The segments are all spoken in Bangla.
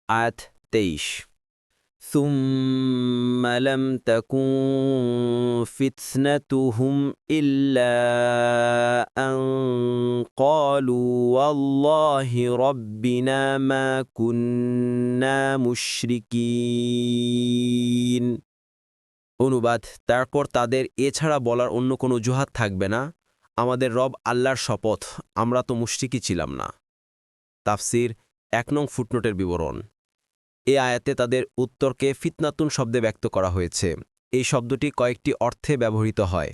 আয়াত ২৩। ثم لم تكن فتنتهم إلا أن قالوا والله ربنا ما كنا مشركين। অনুবাদ, তারপর তাদের এছাড়া বলার অন্য কোনো অজুহাত থাকবে না, আমাদের রব আল্লাহর শপথ, আমরা তো মুশরিকই ছিলাম না। তাফসির ১ নং ফুটনোটের বিবরণ। এ আয়াতে তাদের উত্তরকে ফিতনাতুন শব্দে ব্যক্ত করা হয়েছে। এই শব্দটি কয়েকটি অর্থে ব্যবহৃত হয়।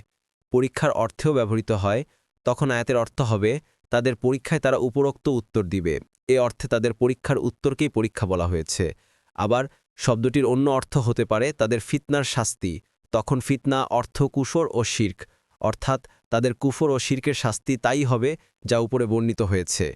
পরীক্ষার অর্থেও ব্যবহৃত হয়। তখন আয়াতের অর্থ হবে তাদের পরীক্ষায় তারা উপরোক্ত উত্তর দিবে। এ অর্থে তাদের পরীক্ষার উত্তরকেই পরীক্ষা বলা হয়েছে। আবার শব্দটির অন্য অর্থ হতে পারে তাদের ফিতনার শাস্তি। তখন ফিতনা অর্থ কুফর ও শিরক, অর্থাৎ তাদের কুফর ও শিরকের শাস্তি তাই হবে যা উপরে বর্ণিত হয়েছে।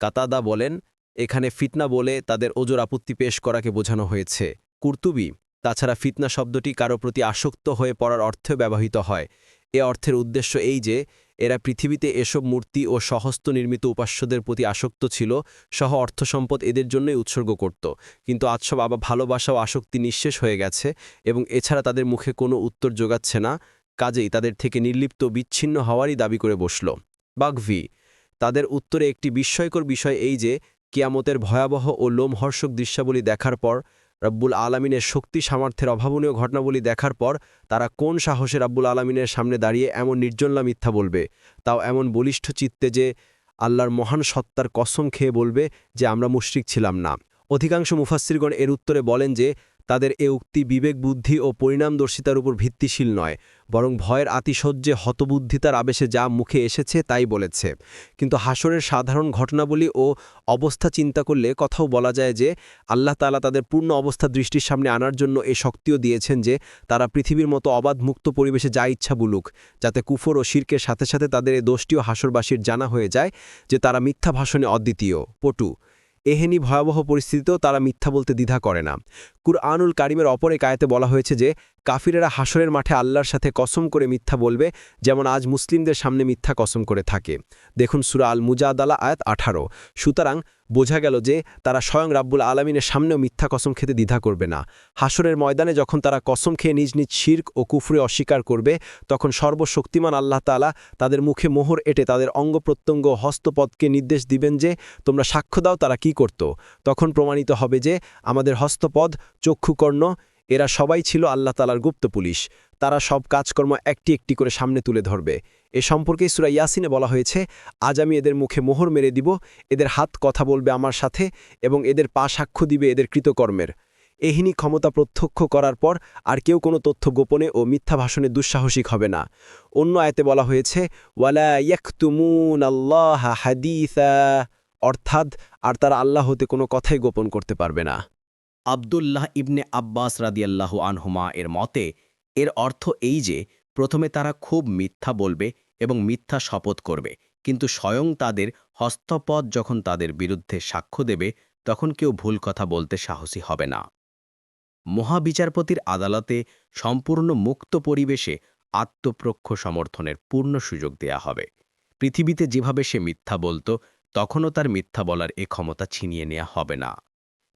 কাতাদা বলেন, এখানে ফিতনা বলে তাদের ওজর আপত্তি পেশ করাকে বোঝানো হয়েছে। কুর্তুবী, তাছাড়া ফিতনা শব্দটি কারো প্রতি আসক্ত হয়ে পড়ার অর্থেও ব্যবহৃত হয়। এ অর্থের উদ্দেশ্য এই যে এরা পৃথিবীতে এসব মূর্তি ও সহস্ত নির্মিত উপাস্যদের প্রতি আসক্ত ছিল, সহ অর্থসম্পদ এদের জন্যই উৎসর্গ করত। কিন্তু আজ সব আবার ভালোবাসা ও আসক্তি নিঃশেষ হয়ে গেছে এবং এছাড়া তাদের মুখে কোনো উত্তর যোগাচ্ছে না, কাজেই তাদের থেকে নির্লিপ্ত বিচ্ছিন্ন হওয়ারই দাবি করে বসল। বাগভি, তাদের উত্তরে একটি বিস্ময়কর বিষয় এই যে কিয়ামতের ভয়াবহ ও লোমহর্ষক দৃশ্যাবলী দেখার পর, রব্বুল আলামিনের শক্তি সামর্থ্যের অভাবনীয় ঘটনাবলী দেখার পর তারা কোন সাহসে রব্বুল আলামিনের সামনে দাঁড়িয়ে এমন নির্জনলা মিথ্যা বলবে, তাও এমন বলিষ্ঠ চিত্তে যে আল্লাহর মহান সত্তার কসম খেয়ে বলবে যে আমরা মুশরিক ছিলাম না। অধিকাংশ মুফাসসিরগণ এর উত্তরে বলেন যে তাদের এ উক্তি বিবেক বুদ্ধি ও পরিণামদর্শিতার উপর ভিত্তিশীল নয়, বরং ভয়ের আতিশয্যে হতবুদ্ধিতার আবেশে যা মুখে এসেছে তাই বলেছে। কিন্তু হাসরের সাধারণ ঘটনাবলী ও অবস্থা চিন্তা করলে কথাও বলা যায় যে আল্লাহ তাআলা তাদের পূর্ণ অবস্থা দৃষ্টির সামনে আনার জন্য এ শক্তিও দিয়েছেন যে তারা পৃথিবীর মতো অবাধ মুক্ত পরিবেশে যা ইচ্ছা বলুক, যাতে কুফর ও শিরকের সাথে সাথে তাদের এ দোষটিও হাসরবাসীর জানা হয়ে যায় যে তারা মিথ্যা ভাষণে অদ্বিতীয়, পটু। এহেনি ভয়াবহ পরিস্থিতিতেও তারা মিথ্যা বলতে দ্বিধা করে না। কুরআনুল কারিমের অপর এক আয়াতে বলা হয়েছে যে কাফিরেরা হাসরের মাঠে আল্লাহর সাথে কসম করে মিথ্যা বলবে, যেমন আজ মুসলিমদের সামনে মিথ্যা কসম করে থাকে। দেখুন সূরা আল মুজাদালা আয়াত ১৮। সুতরাং বোঝা গেল যে তারা স্বয়ং রাব্বুল আলামিনের সামনেও মিথ্যা কসম খেতে দ্বিধা করবে না। হাসরের ময়দানে যখন তারা কসম খেয়ে নিজ নিজ শিরক ও কুফরে অস্বীকার করবে, তখন সর্বশক্তিমান আল্লাহ তাআলা তাদের মুখে মোহর এঁটে তাদের অঙ্গপ্রত্যঙ্গ হস্তপদকে নির্দেশ দিবেন যে তোমরা সাক্ষ্য দাও তারা কি করত। তখন প্রমাণিত হবে যে আমাদের হস্তপদ, চক্ষুকর্ণ এরা সবাই ছিল আল্লাহ তাআলার গুপ্ত পুলিশ। তারা সব কাজকর্ম একটি একটি করে সামনে তুলে ধরবে। এ সম্পর্কে সূরা ইয়াসিনে বলা হয়েছে, আজ আমি এদের মুখে মোহর মেরে দিব, এদের হাত কথা বলবে আমার সাথে এবং এদের পা সাক্ষ্য দিবে এদের কৃতকর্মের। এহিনী ক্ষমতা প্রত্যক্ষ করার পর আর কেউ কোনো তথ্য গোপনে ও মিথ্যা ভাষণে দুঃসাহসিক হবে না। অন্য আয়াতে বলা হয়েছে, ওয়ালা ইয়াকতুমুনাল্লাহা হাদিসা, অর্থাৎ আর তারা আল্লাহ হতে কোনো কথাই গোপন করতে পারবে না। আব্দুল্লাহ ইবনে আব্বাস রাদিয়াল্লাহু আনহুমা এর মতে এর অর্থ এই যে প্রথমে তারা খুব মিথ্যা বলবে এবং মিথ্যা শপথ করবে, কিন্তু স্বয়ং তাদের হস্তপদ যখন তাদের বিরুদ্ধে সাক্ষ্য দেবে তখন কেউ ভুল কথা বলতে সাহসী হবে না। মহাবিচারপতির আদালতে সম্পূর্ণ মুক্ত পরিবেশে আত্মপ্রক্ষ সমর্থনের পূর্ণ সুযোগ দেয়া হবে। পৃথিবীতে যেভাবে সে মিথ্যা বলত, তখনও তার মিথ্যা বলার এ ক্ষমতা ছিনিয়ে নেওয়া হবে না,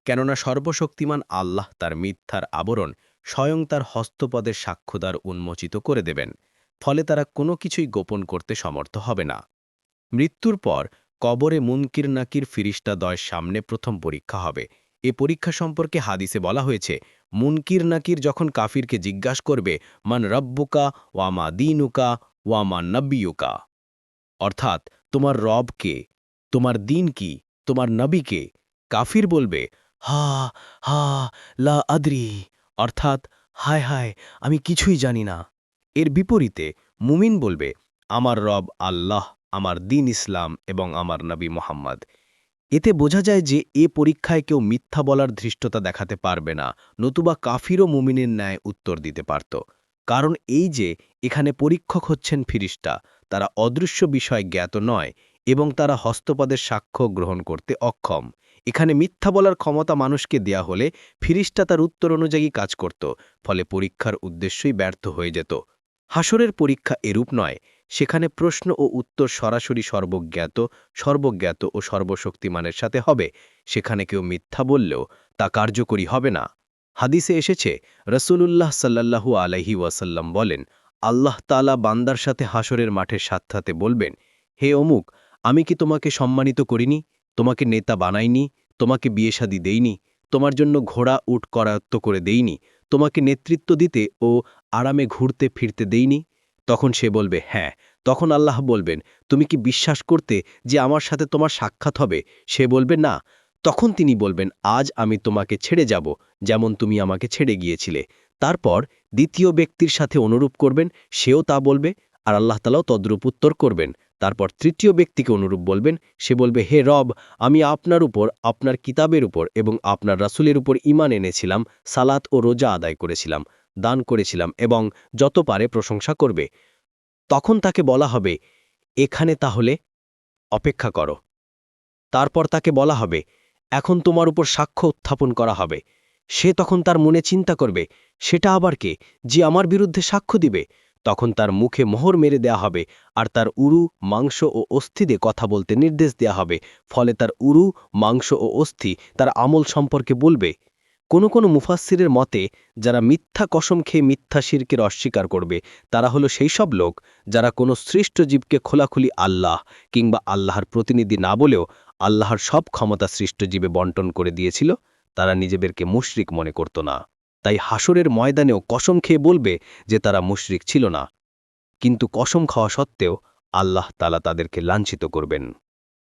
কেননা সর্বশক্তিমান আল্লাহ তার মিথ্যার আবরণ স্বয়ং তার হস্তপদের সাক্ষ্যদ্বার উন্মোচিত করে দেবেন। ফলে তারা কোনো কিছুই গোপন করতে সমর্থ হবে না। মৃত্যুর পর কবরে মুনকির নাকির ফিরিস্তাদ্বয়ের সামনে প্রথম পরীক্ষা হবে। এ পরীক্ষা সম্পর্কে হাদিসে বলা হয়েছে, মুনকির নাকির যখন কাফিরকে জিজ্ঞাসা করবে, মান রব্বুকা ওয়ামা দীনুকা ওয়ামা নব্বিয়ুকা, অর্থাৎ তোমার রব কে, তোমার দিন কি, তোমার নবী কে, কাফির বলবে হা হা লা আদরি, অর্থাৎ হায় হায় আমি কিছুই জানি না। এর বিপরীতে মুমিন বলবে আমার রব আল্লাহ, আমার দিন ইসলাম এবং আমার নবী মোহাম্মদ। এতে বোঝা যায় যে এ পরীক্ষায় কেউ মিথ্যা বলার ধৃষ্টতা দেখাতে পারবে না, নতুবা কাফিরও মুমিনের ন্যায় উত্তর দিতে পারত। কারণ এই যে এখানে পরীক্ষক হচ্ছেন ফিরিস্তা, তারা অদৃশ্য বিষয় জ্ঞাত নয় এবং তারা হস্তপদের সাক্ষ্য গ্রহণ করতে অক্ষম। এখানে মিথ্যা বলার ক্ষমতা মানুষকে দেয়া হলে ফিরিস্তা তার উত্তর অনুযায়ী কাজ করত, ফলে পরীক্ষার উদ্দেশ্যই ব্যর্থ হয়ে যেত। হাসরের পরীক্ষা এরূপ নয়, সেখানে প্রশ্ন ও উত্তর সরাসরি সর্বজ্ঞাত ও সর্বশক্তিমানের সাথে হবে। সেখানে কেউ মিথ্যা বললেও তা কার্যকরী হবে না। হাদিসে এসেছে, রসূলুল্লাহ সাল্লাল্লাহু আলাইহি ওয়াসাল্লাম বলেন, আল্লাহ তাআলা বান্দার সাথে হাসরের মাঠে সাক্ষাতে বলবেন, হে অমুক, আমি কি তোমাকে সম্মানিত করিনি? তোমাকে নেতা বানাইনি? তোমাকে বিয়ে-শাদী দেইনি? তোমার জন্য ঘোড়া উট করায়ত্ত করে দেইনি? তোমাকে নেতৃত্ব দিতে ও আরামে ঘুরতে ফিরতে দেইনি? তখন সে বলবে, হ্যাঁ। তখন আল্লাহ বলবেন, তুমি কি বিশ্বাস করতে যে আমার সাথে তোমার সাক্ষাৎ হবে? সে বলবে, না। তখন তিনি বলবেন, আজ আমি তোমাকে ছেড়ে যাব, যেমন তুমি আমাকে ছেড়ে গিয়েছিলে। তারপর দ্বিতীয় ব্যক্তির সাথে অনুরূপ করবেন, সেও তা বলবে, আর আল্লাহ তাআলাও তদ্রূপ উত্তর করবেন। তারপর তৃতীয় ব্যক্তিকে অনুরূপ বলবেন, সে বলবে, হে রব, আমি আপনার উপর, আপনার কিতাবের উপর এবং আপনার রাসূলের উপর ঈমান এনেছিলাম, সালাত ও রোজা আদায় করেছিলাম, দান করেছিলাম এবং যত পারে প্রশংসা করবে। তখন তাকে বলা হবে, এখানে তাহলে অপেক্ষা করো। তারপর তাকে বলা হবে, এখন তোমার উপর সাক্ষ্য উত্থাপন করা হবে। সে তখন তার মনে চিন্তা করবে, সেটা আবার কে, যে আমার বিরুদ্ধে সাক্ষ্য দিবে? তখন তার মুখে মোহর মেরে দেয়া হবে, আর তার উরু, মাংস ও অস্থি দিয়ে কথা বলতে নির্দেশ দেয়া হবে। ফলে তার উরু, মাংস ও অস্থি তার আমল সম্পর্কে বলবে। কোনো মুফাসসিরের মতে, যারা মিথ্যা কসম খেয়ে মিথ্যা শিরকের অস্বীকার করবে, তারা হলো সেই সব লোক যারা কোনো সৃষ্ট জীবকে খোলাখুলি আল্লাহ কিংবা আল্লাহর প্রতিনিধি না বলেও আল্লাহর সব ক্ষমতা সৃষ্ট জীবে বন্টন করে দিয়েছিল। তারা নিজেদেরকে মুশরিক মনে করত না। তাই হাসরের ময়দানেও কসম খেয়ে বলবে যে তারা মুশরিক ছিল না। কিন্তু কসম খাওয়া সত্ত্বেও আল্লাহ তাআলা তাদেরকে লাঞ্ছিত করবেন।